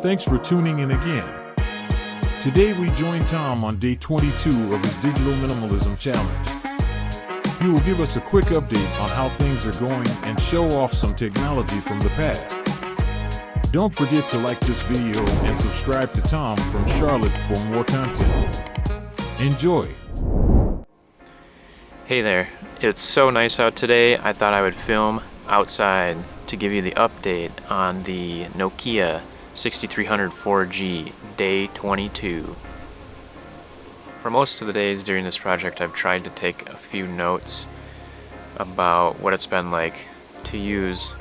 Thanks for tuning in again. Today we join Tom on day 22 of his Digital Minimalism Challenge. He will give us a quick update on how things are going and show off some technology from the past. Don't forget to like this video and subscribe to Tom from Charlotte for more content. Enjoy! Hey there, it's so nice out today, I thought I would film outside to give you the update on the Nokia 6300 4G day 22. For most of the days during this project I've tried to take a few notes about what it's been like to use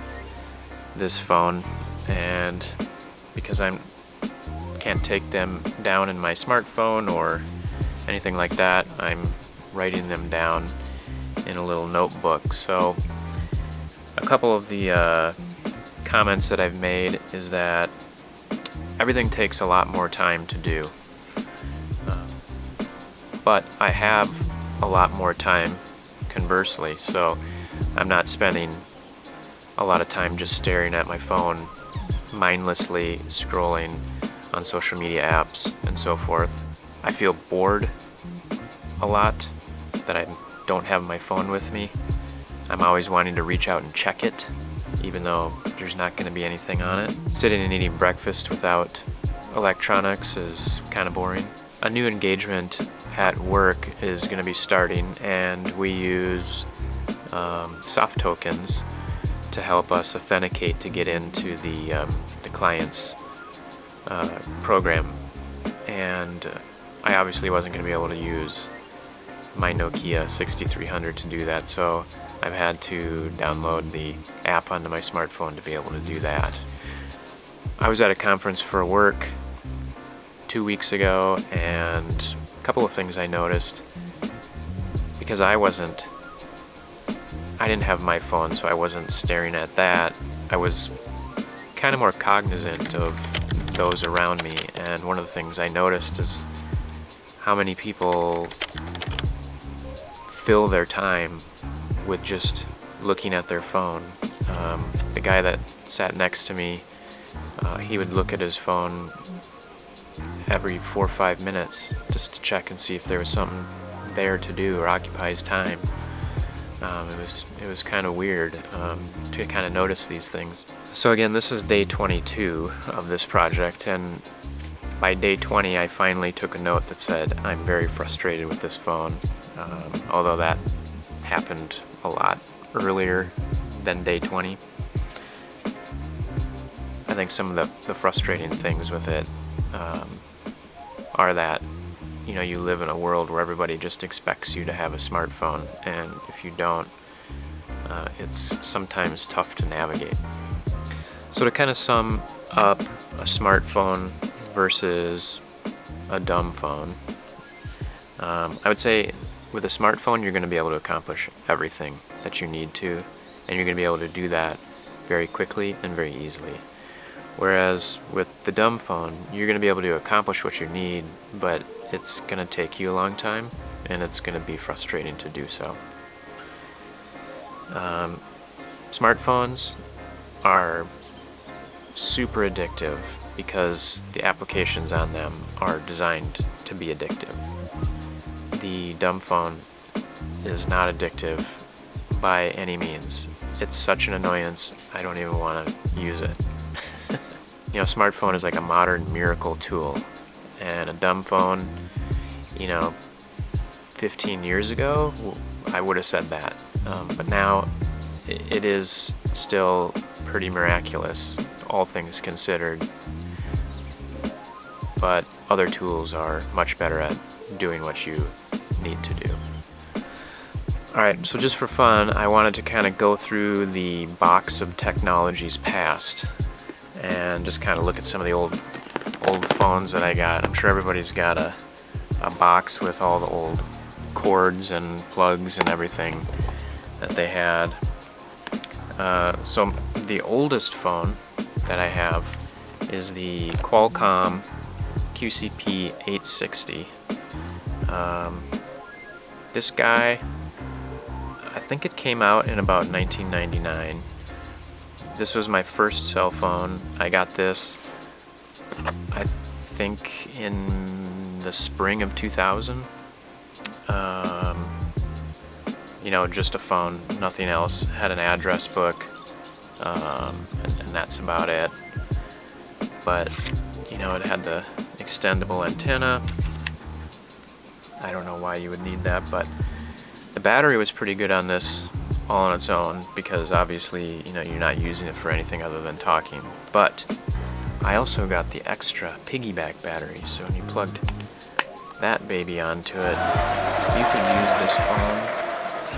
this phone, and because I can't take them down in my smartphone or anything like that, I'm writing them down in a little notebook. So a couple of the comments that I've made is that everything takes a lot more time to do, but I have a lot more time conversely, so I'm not spending a lot of time just staring at my phone, mindlessly scrolling on social media apps and so forth. I feel bored a lot that I don't have my phone with me. I'm always wanting to reach out and check it, even though there's not going to be anything on it. Sitting and eating breakfast without electronics is kind of boring. A new engagement at work is going to be starting, and we use soft tokens to help us authenticate to get into the client's program. And I obviously wasn't going to be able to use my Nokia 6300 to do that, so I've had to download the app onto my smartphone to be able to do that. I was at a conference for work 2 weeks ago, and a couple of things I noticed, because I didn't have my phone, so I wasn't staring at that. I was kind of more cognizant of those around me, and one of the things I noticed is how many people fill their time with just looking at their phone. The guy that sat next to me, he would look at his phone every 4 or 5 minutes just to check and see if there was something there to do or occupy his time. It was kind of weird to kind of notice these things. So again, this is day 22 of this project, and by day 20 I finally took a note that said I'm very frustrated with this phone, although that happened a lot earlier than day 20. I think some of the frustrating things with it are that, you know, you live in a world where everybody just expects you to have a smartphone, and if you don't, it's sometimes tough to navigate. So to kind of sum up a smartphone versus a dumb phone, I would say with a smartphone you're going to be able to accomplish everything that you need to, and you're going to be able to do that very quickly and very easily. Whereas with the dumb phone, you're going to be able to accomplish what you need, but it's going to take you a long time, and it's going to be frustrating to do so. Smartphones are super addictive because the applications on them are designed to be addictive. The dumb phone is not addictive by any means. It's such an annoyance, I don't even want to use it. You know, smartphone is like a modern miracle tool, and a dumb phone, you know, 15 years ago, I would have said that. But now, it is still pretty miraculous, all things considered. But other tools are much better at doing what you need to do. Alright, so just for fun, I wanted to kind of go through the box of technologies past and just kind of look at some of the old phones that I got. I'm sure everybody's got a box with all the old cords and plugs and everything that they had. So the oldest phone that I have is the Qualcomm QCP 860. This guy, I think it came out in about 1999. This was my first cell phone. I got this I think in the spring of 2000. Just a phone, nothing else. Had an address book, and that's about it. But, it had the extendable antenna. I don't know why you would need that, but the battery was pretty good on this all on its own, because obviously, you're not using it for anything other than talking. But I also got the extra piggyback battery, so when you plugged that baby onto it, you could use this phone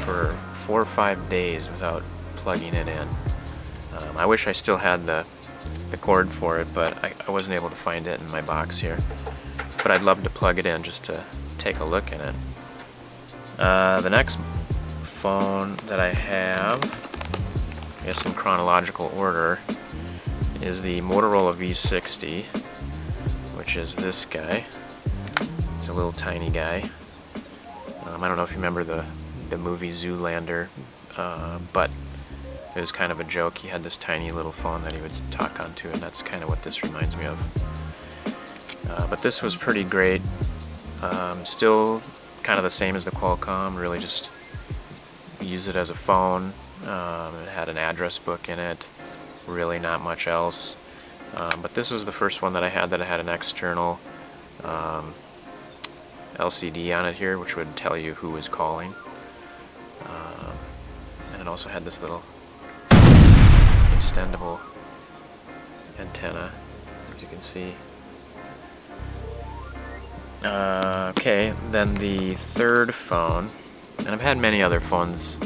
for 4 or 5 days without plugging it in. I wish I still had the cord for it, but I wasn't able to find it in my box here. But I'd love to plug it in just to take a look at it. The next phone that I have, I guess in chronological order, is the Motorola V60, which is this guy. It's a little tiny guy. I don't know if you remember the movie Zoolander, but it was kind of a joke. He had this tiny little phone that he would talk onto, and that's kind of what this reminds me of. But this was pretty great. Still kind of the same as the Qualcomm, really just use it as a phone. It had an address book in it, really not much else. But this was the first one that I had an external LCD on it here, which would tell you who was calling. And it also had this little extendable antenna, as you can see. Okay, then the third phone, and I've had many other phones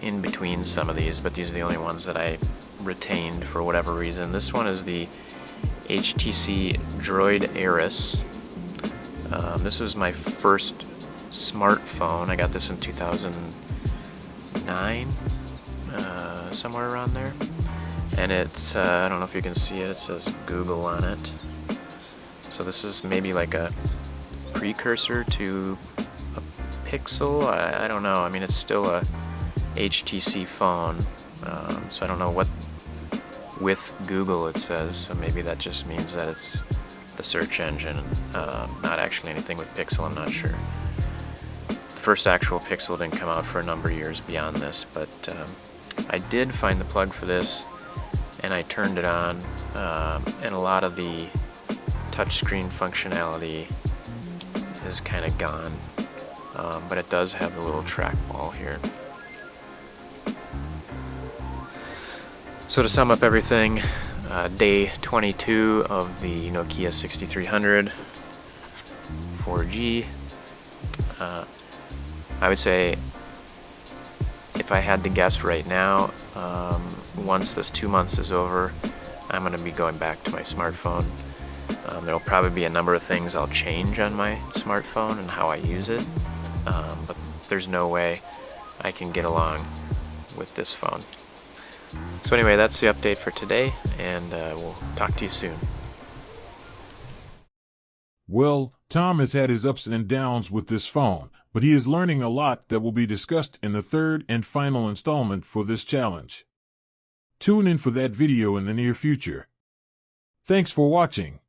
in between some of these, but these are the only ones that I retained for whatever reason. This one is the HTC Droid Aris. This was my first smartphone. I got this in 2009, somewhere around there. And it's, I don't know if you can see it, it says Google on it. So this is maybe like a precursor to a Pixel. I don't know. I mean, it's still a HTC phone, so I don't know what with Google it says. So maybe that just means that it's the search engine, not actually anything with Pixel. I'm not sure. The first actual Pixel didn't come out for a number of years beyond this, but I did find the plug for this, and I turned it on, and a lot of the touchscreen functionality is kind of gone, but it does have the little trackball here. So to sum up everything, day 22 of the Nokia 6300 4G. I would say, if I had to guess right now, once this 2 months is over, I'm going to be going back to my smartphone. There'll probably be a number of things I'll change on my smartphone and how I use it, but there's no way I can get along with this phone. So anyway, that's the update for today, and we'll talk to you soon. Well, Tom has had his ups and downs with this phone, but he is learning a lot that will be discussed in the third and final installment for this challenge. Tune in for that video in the near future. Thanks for watching.